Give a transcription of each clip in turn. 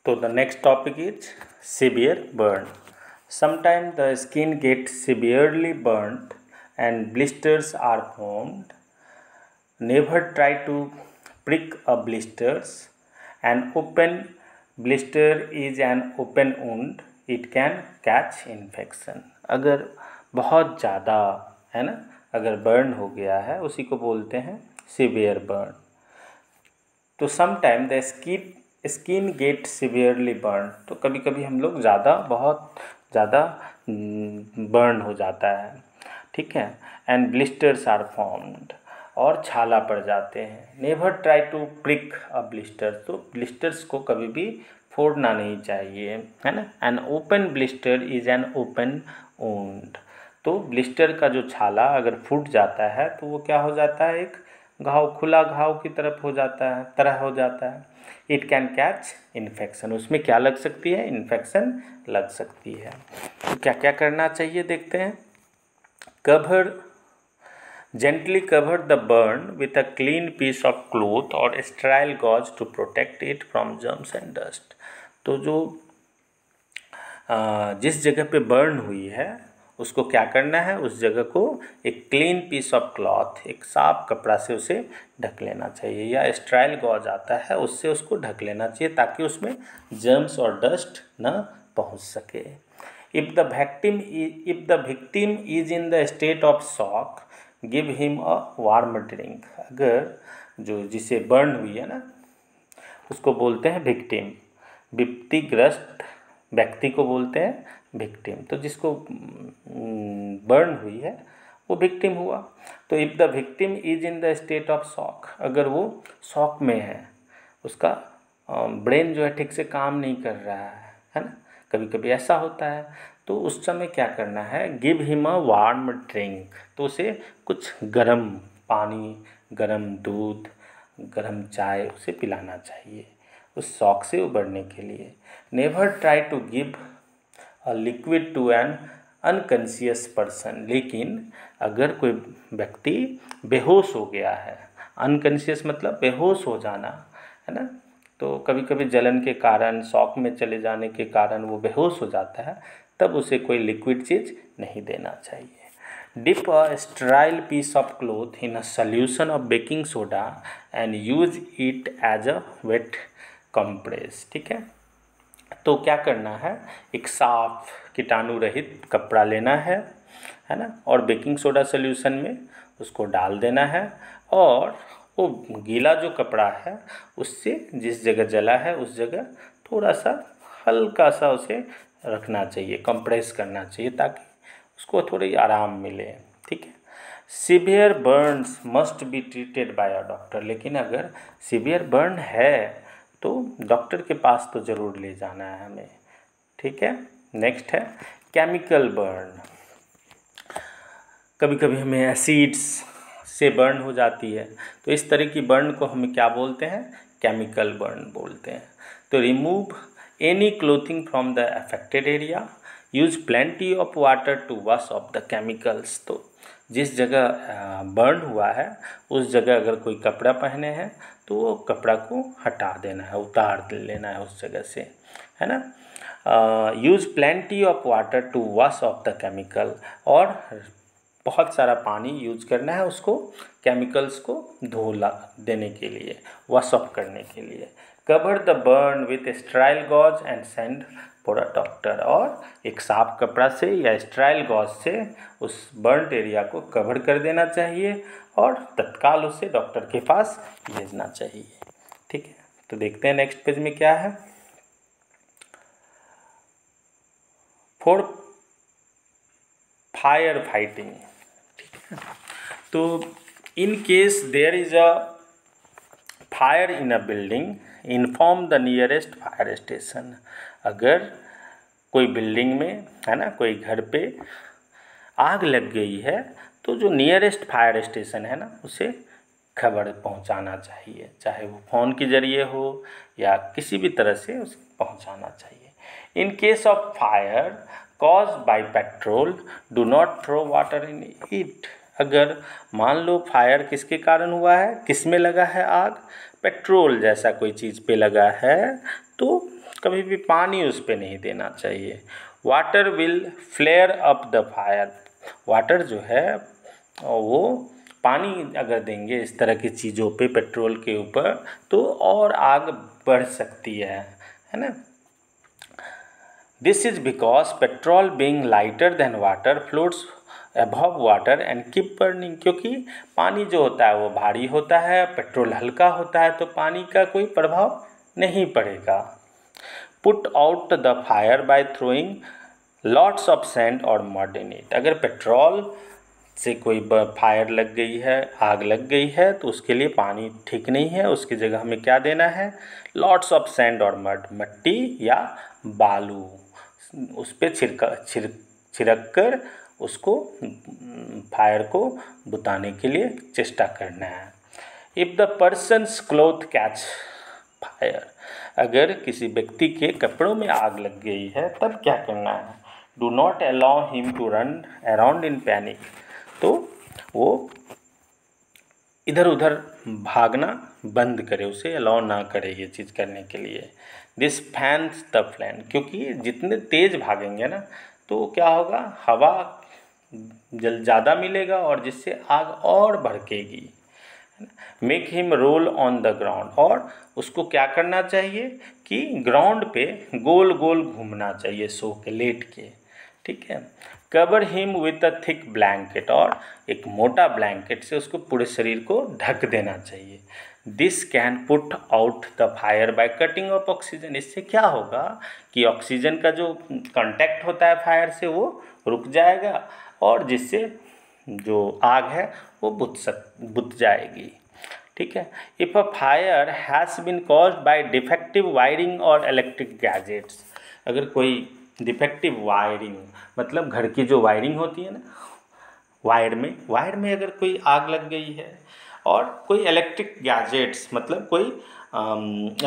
So the next topic is severe burn. Sometimes the skin gets severely burnt and blisters are formed. Never try to prick a blisters. An open blister is an open wound. It can catch infection. अगर बहुत ज़्यादा है ना, अगर burn हो गया है उसी को बोलते हैं सीवियर बर्न. तो sometime the skin get severely burn. तो कभी कभी हम लोग बहुत ज़्यादा बर्न हो जाता है, ठीक है. एंड ब्लिस्टर्स आर फॉर्म्ड, और छाला पड़ जाते हैं. Never try to prick a blister. तो ब्लिस्टर्स को कभी भी फोड़ना नहीं चाहिए, है ना. An open blister is an open wound. तो ब्लिस्टर का जो छाला अगर फूट जाता है तो वो क्या हो जाता है, एक घाव, खुला घाव की तरफ हो जाता है. It can catch infection. उसमें क्या लग सकती है, इन्फेक्शन लग सकती है. तो क्या क्या करना चाहिए देखते हैं. Gently cover the burn with a clean piece of cloth or sterile gauze to protect it from germs and dust. तो जो जिस जगह पे बर्न हुई है उसको क्या करना है, उस जगह को एक क्लीन पीस ऑफ क्लॉथ, एक साफ कपड़ा से उसे ढक लेना चाहिए, या स्टेराइल गॉज आता है उससे उसको ढक लेना चाहिए ताकि उसमें जर्म्स और डस्ट न पहुंच सके. If the victim is in the state of shock, give him a warm drink. अगर जो जिसे बर्न हुई है ना उसको बोलते हैं विक्टिम. विपत्तिग्रस्त व्यक्ति को बोलते हैं विक्टिम. तो जिसको बर्न हुई है वो विक्टिम हुआ. तो if the victim is in the state of shock, अगर वो शॉक में है, उसका ब्रेन जो है ठीक से काम नहीं कर रहा है ना, कभी कभी ऐसा होता है. तो उस समय क्या करना है, give him a warm drink. तो उसे कुछ गर्म पानी, गर्म दूध, गर्म चाय उसे पिलाना चाहिए उस शॉक से उबरने के लिए. Never try to give a liquid to an unconscious person. लेकिन अगर कोई व्यक्ति बेहोश हो गया है, अनकॉन्शियस मतलब बेहोश हो जाना, है ना. तो कभी कभी जलन के कारण, शॉक में चले जाने के कारण वो बेहोश हो जाता है, तब उसे कोई लिक्विड चीज़ नहीं देना चाहिए. Dip a sterile piece of cloth in a solution of baking soda and use it as a wet compress. ठीक है. तो क्या करना है, एक साफ कीटाणु रहित कपड़ा लेना है ना, और बेकिंग सोडा सॉल्यूशन में उसको डाल देना है, और वो गीला जो कपड़ा है उससे जिस जगह जला है उस जगह थोड़ा सा हल्का सा उसे रखना चाहिए, कंप्रेस करना चाहिए ताकि उसको थोड़ी आराम मिले. ठीक है. Severe Burns must be treated by a doctor. लेकिन अगर सीवियर बर्न है तो डॉक्टर के पास तो ज़रूर ले जाना है हमें. ठीक है. नेक्स्ट है केमिकल बर्न. कभी कभी हमें एसिड्स से बर्न हो जाती है, तो इस तरह की बर्न को हमें क्या बोलते हैं, केमिकल बर्न बोलते हैं. तो remove any clothing from the affected area, use plenty of water to wash off the chemicals. तो जिस जगह बर्न हुआ है उस जगह अगर कोई कपड़ा पहने हैं तो वो कपड़ा को हटा देना है, उतार लेना है उस जगह से, है ना. Use plenty of water to wash off the chemical. और बहुत सारा पानी यूज करना है उसको केमिकल्स को धोला देने के लिए, वॉश ऑफ करने के लिए. Cover the burn with sterile gauze and send for a doctor. और एक साफ कपड़ा से या स्टेराइल गॉज से उस बर्न एरिया को कवर कर देना चाहिए और तत्काल उसे डॉक्टर के पास भेजना चाहिए. ठीक है. तो देखते हैं नेक्स्ट पेज में क्या है. For fire fighting. तो in case there is a fire in a building, inform the nearest fire station. अगर कोई बिल्डिंग में, है ना, कोई घर पे आग लग गई है तो जो नियरेस्ट फायर स्टेशन है ना उसे खबर पहुंचाना चाहिए, चाहे वो फ़ोन के जरिए हो या किसी भी तरह से उसे पहुंचाना चाहिए. In case of fire caused by petrol, do not throw water in it. अगर मान लो फायर किसके कारण हुआ है, किस में लगा है आग, पेट्रोल जैसा कोई चीज़ पे लगा है, तो कभी भी पानी उस पर नहीं देना चाहिए। Water will flare up the fire, water जो है वो पानी अगर देंगे इस तरह की चीज़ों पे, पेट्रोल के ऊपर, तो और आग बढ़ सकती है ना। This is because petrol being lighter than water floats above water and keep burning, क्योंकि पानी जो होता है वो भारी होता है, पेट्रोल हल्का होता है, तो पानी का कोई प्रभाव नहीं पड़ेगा। Put out the fire by throwing lots of sand और मड इन इट, अगर पेट्रोल से कोई फायर लग गई है, आग लग गई है, तो उसके लिए पानी ठीक नहीं है, उसकी जगह हमें क्या देना है, लॉट्स ऑफ सैंड और मड, मिट्टी या बालू उस पर छिड़क कर उसको फायर को बुताने के लिए चेष्टा करना है। If the persons cloth catch fire, अगर किसी व्यक्ति के कपड़ों में आग लग गई है तब क्या करना है, do not allow him to run around in panic, तो वो इधर उधर भागना बंद करे, उसे अलाउ ना करे ये चीज़ करने के लिए। दिस फैंस द फ्लेम, क्योंकि जितने तेज भागेंगे ना तो क्या होगा, हवा जल ज़्यादा मिलेगा और जिससे आग और भड़केगी। Make him roll on the ground, और उसको क्या करना चाहिए कि ग्राउंड पे गोल गोल घूमना चाहिए, सो के, लेट के, ठीक है। Cover him with a thick blanket, और एक मोटा ब्लैंकेट से उसको पूरे शरीर को ढक देना चाहिए। This can put out the fire by cutting of oxygen, इससे क्या होगा कि ऑक्सीजन का जो कांटेक्ट होता है फायर से वो रुक जाएगा और जिससे जो आग है वो बुझ जाएगी, ठीक है। If a fire has been caused by defective wiring और इलेक्ट्रिक गैजेट्स, अगर कोई डिफेक्टिव वायरिंग मतलब घर की जो वायरिंग होती है ना, वायर में अगर कोई आग लग गई है, और कोई इलेक्ट्रिक गैजेट्स मतलब कोई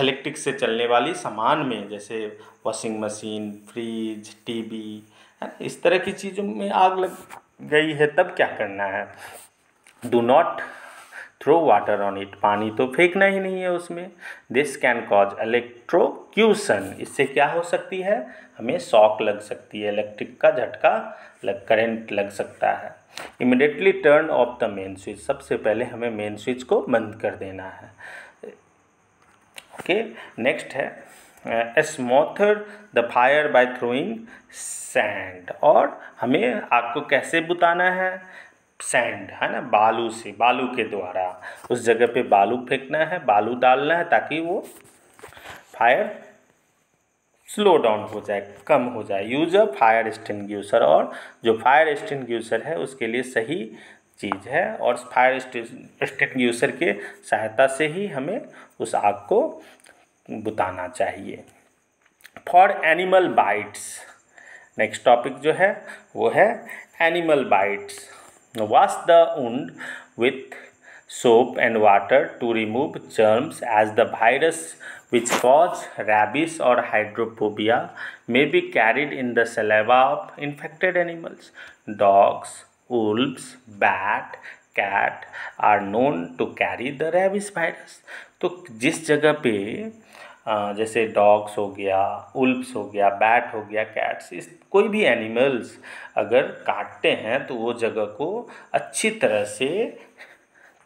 इलेक्ट्रिक से चलने वाली सामान में, जैसे वॉशिंग मशीन, फ्रिज, टीवी, इस तरह की चीज़ों में आग लग गई है, तब क्या करना है, do not throw water on it, पानी तो फेंकना ही नहीं है उसमें। दिस कैन कॉज इलेक्ट्रोक्यूशन, इससे क्या हो सकती है, हमें शॉक लग सकती है, इलेक्ट्रिक का झटका करंट लग सकता है। Immediately turn off the main switch, सबसे पहले हमें मेन स्विच को बंद कर देना है। ओके, नेक्स्ट है smother the fire by throwing sand, और हमें आग को कैसे बुताना है, सैंड है ना, बालू से, बालू के द्वारा उस जगह पे बालू फेंकना है, बालू डालना है ताकि वो फायर स्लो डाउन हो जाए, कम हो जाए। यूज अ फायर एक्सटिंग्विशर, और जो फायर एक्सटिंग्विशर है उसके लिए सही चीज़ है, और फायर एक्सटिंग्विशर के सहायता से ही हमें उस आग को बुताना चाहिए। For animal bytes, next topic जो है वो है animal bytes. Wash the wound with soap and water to remove germs, as the virus which cause rabies or hydrophobia may be carried in the saliva of infected animals. Dogs, wolves, bat, cat are known to carry the rabies virus. तो जिस जगह पे जैसे dogs हो गया, उल्फ्स हो गया, bat हो गया, कैट्स, इस कोई भी एनिमल्स अगर काटते हैं तो वो जगह को अच्छी तरह से,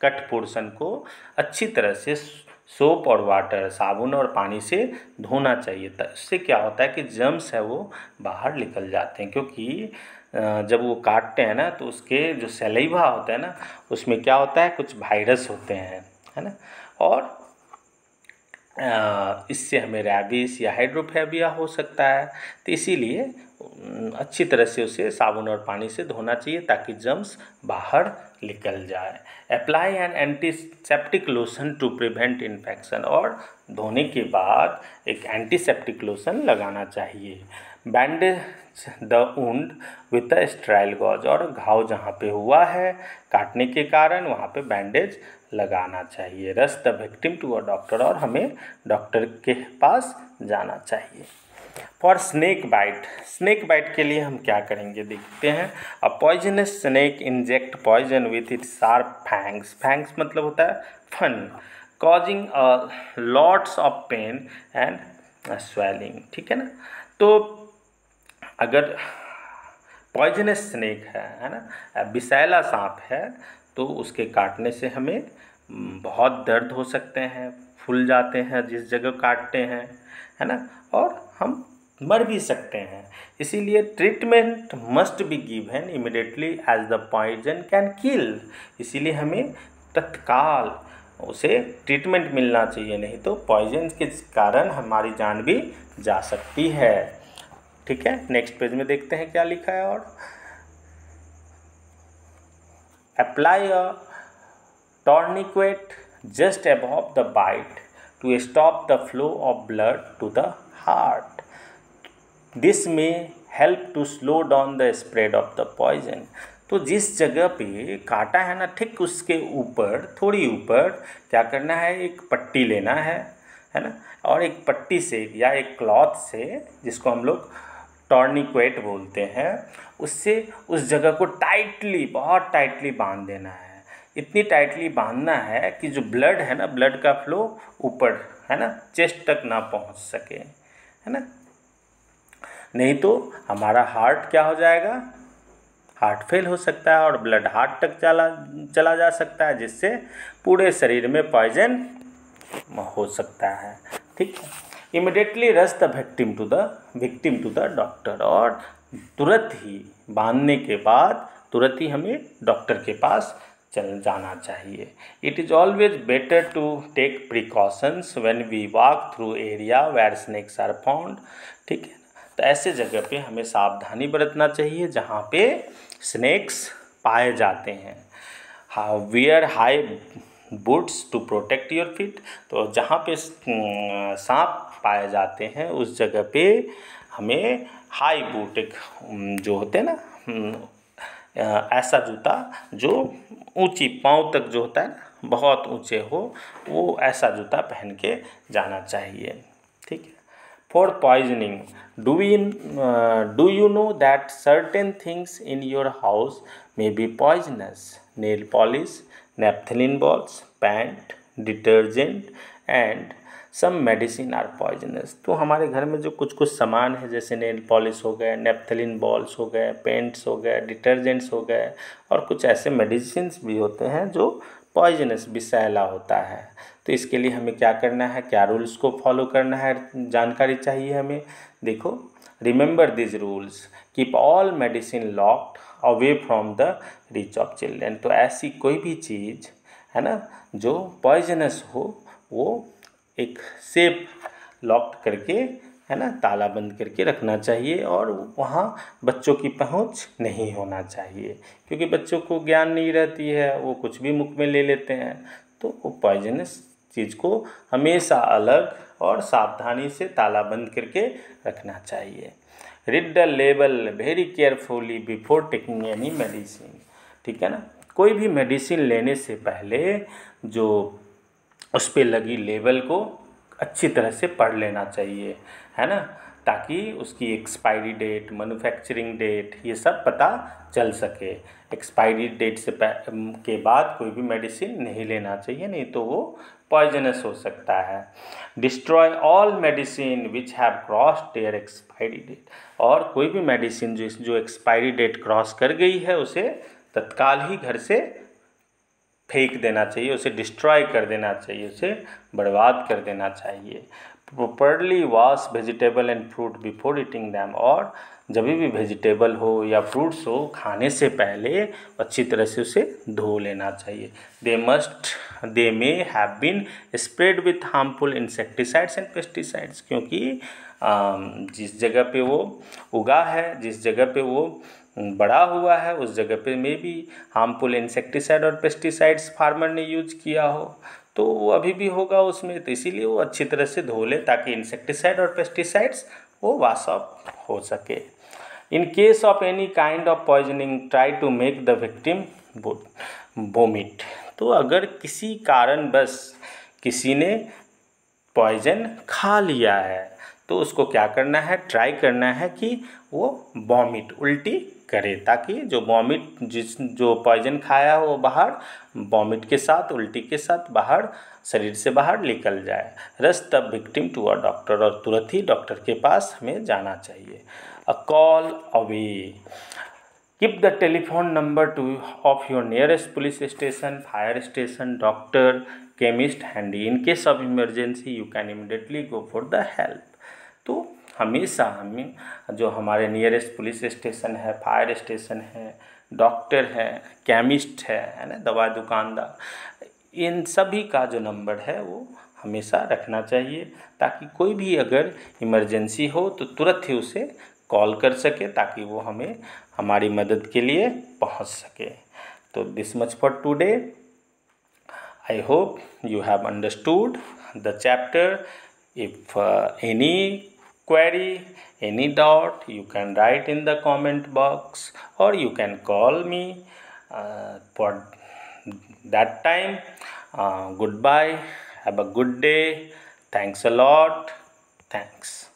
कट पोर्शन को अच्छी तरह से सोप और वाटर, साबुन और पानी से धोना चाहिए। इससे क्या होता है कि जर्म्स है वो बाहर निकल जाते हैं, क्योंकि जब वो काटते हैं ना तो उसके जो सलाइवा होता है ना उसमें क्या होता है, कुछ वायरस होते हैं, है ना, और इससे हमें रैबिस या हाइड्रोफोबिया हो सकता है। तो इसीलिए अच्छी तरह से उसे साबुन और पानी से धोना चाहिए ताकि जर्म्स बाहर निकल जाए। Apply an antiseptic lotion to prevent infection, और धोने के बाद एक एंटीसेप्टिक लोशन लगाना चाहिए। Bandage the wound with a sterile gauze, और घाव जहाँ पे हुआ है काटने के कारण वहाँ पे बैंडेज लगाना चाहिए। Rush the victim to a doctor, और हमें डॉक्टर के पास जाना चाहिए। फॉर स्नेक बाइट के लिए हम क्या करेंगे देखते हैं। A poisonous snake inject poison with its sharp fangs मतलब होता है फन, causing lots of pain and swelling, ठीक है ना। तो अगर पॉइजनस स्नेक है ना, विषैला सांप है, तो उसके काटने से हमें बहुत दर्द हो सकते हैं, फूल जाते हैं जिस जगह काटते हैं, है ना, और हम मर भी सकते हैं। इसीलिए treatment must be given immediately as the poison can kill. इसीलिए हमें तत्काल उसे ट्रीटमेंट मिलना चाहिए, नहीं तो पॉइजन के कारण हमारी जान भी जा सकती है। ठीक है, नेक्स्ट पेज में देखते हैं क्या लिखा है। और apply a tourniquet just above the bite to stop the flow of blood to the heart. This may help to slow down the spread of the poison. तो जिस जगह पे काटा है ना, ठीक उसके ऊपर, थोड़ी ऊपर क्या करना है, एक पट्टी लेना है ना, और एक पट्टी से या एक क्लॉथ से, जिसको हम लोग टॉर्निक्वेट बोलते हैं, उससे उस जगह को टाइटली, बहुत टाइटली बांध देना है। इतनी टाइटली बांधना है कि जो ब्लड है ना, ब्लड का फ्लो ऊपर, है ना, चेस्ट तक ना पहुंच सके, है ना। नहीं तो हमारा हार्ट क्या हो जाएगा, हार्ट फेल हो सकता है और ब्लड हार्ट तक चला जा सकता है, जिससे पूरे शरीर में पॉइजन हो सकता है। ठीक है, immediately rush the victim to the doctor. और तुरंत ही बांधने के बाद तुरंत ही हमें डॉक्टर के पास चल जाना चाहिए। It is always better to take precautions when we walk through area where snakes are found. ठीक है, तो ऐसे जगह पे हमें सावधानी बरतना चाहिए जहाँ पे स्नेक्स पाए जाते हैं। Wear high boots to protect your feet. तो जहाँ पे सांप पाए जाते हैं उस जगह पे हमें हाई बूट, एक जो होते हैं ना, ऐसा जूता जो ऊंची पाँव तक जो होता है ना, बहुत ऊंचे हो, वो ऐसा जूता पहन के जाना चाहिए। ठीक है। For poisoning, do you know that certain things in your house may be poisonous? Nail polish, naphthalene balls, paint, detergent and some medicine are poisonous. तो हमारे घर में जो कुछ कुछ सामान है, जैसे नेल पॉलिश हो गए, नेपथलीन बॉल्स हो गए, पेंट्स हो गए, डिटर्जेंट्स हो गए, और कुछ ऐसे मेडिसिन्स भी होते हैं जो पॉइजनस, विषैला होता है। तो इसके लिए हमें क्या करना है, क्या रूल्स को फॉलो करना है, जानकारी चाहिए हमें। देखो, remember this rules, keep all medicine locked away from the reach of children. तो ऐसी कोई भी चीज़ है ना जो पॉइजनस हो, वो एक सेफ लॉक करके, है ना, ताला बंद करके रखना चाहिए, और वहाँ बच्चों की पहुँच नहीं होना चाहिए, क्योंकि बच्चों को ज्ञान नहीं रहती है, वो कुछ भी मुख में ले लेते हैं। तो वो पॉइजनस चीज़ को हमेशा अलग और सावधानी से ताला बंद करके रखना चाहिए। Read the label very carefully before taking any medicine. ठीक है ना, कोई भी मेडिसिन लेने से पहले जो उस पर लगी लेबल को अच्छी तरह से पढ़ लेना चाहिए, है ना, ताकि उसकी एक्सपायरी डेट, मैन्युफैक्चरिंग डेट, ये सब पता चल सके। एक्सपायरी डेट से के बाद कोई भी मेडिसिन नहीं लेना चाहिए, नहीं तो वो पॉइजनस हो सकता है। Destroy all medicine which have crossed their expiry date. और कोई भी मेडिसिन जो एक्सपायरी डेट क्रॉस कर गई है, उसे तत्काल ही घर से फेंक देना चाहिए, उसे डिस्ट्रॉय कर देना चाहिए, उसे बर्बाद कर देना चाहिए। Properly wash vegetable and fruit before eating them. और जब भी वेजिटेबल हो या फ्रूट्स हो, खाने से पहले अच्छी तरह से उसे धो लेना चाहिए। They may have been spread with harmful insecticides and pesticides. क्योंकि जिस जगह पे वो उगा है, जिस जगह पे वो बड़ा हुआ है, उस जगह पे में भी हार्मफुल इंसेक्टिसाइड और पेस्टिसाइड्स फार्मर ने यूज किया हो, तो वो अभी भी होगा उसमें। तो इसीलिए वो अच्छी तरह से धो ले, ताकि इंसेक्टिसाइड और पेस्टिसाइड्स वो वॉश ऑफ हो सके। In case of any kind of poisoning, try to make the victim vomit. तो अगर किसी कारणवश किसी ने पॉइजन खा लिया है, तो उसको क्या करना है, ट्राई करना है कि वो वॉमिट, उल्टी करे, ताकि जो जो पॉइजन खाया हो वो बाहर वॉमिट के साथ, उल्टी के साथ बाहर शरीर से बाहर निकल जाए। Rush the victim to a doctor, और तुरंत ही डॉक्टर के पास हमें जाना चाहिए। A call away, keep the telephone number of your nearest police station, fire station, doctor, chemist handy. In case of emergency you can immediately go for the help. तो हमेशा हमें जो हमारे नियरेस्ट पुलिस स्टेशन है, fire station है, doctor है, chemist है ना, दवा दुकानदार, इन सभी का जो नंबर है वो हमेशा रखना चाहिए, ताकि कोई भी अगर इमरजेंसी हो तो तुरंत ही उसे कॉल कर सके, ताकि वो हमें हमारी मदद के लिए पहुंच सके। तो this much for today. I hope you have understood the chapter. If any query, any doubt, you can write in the comment box, or you can call me for that time. Goodbye. Have a good day. Thanks a lot. Thanks.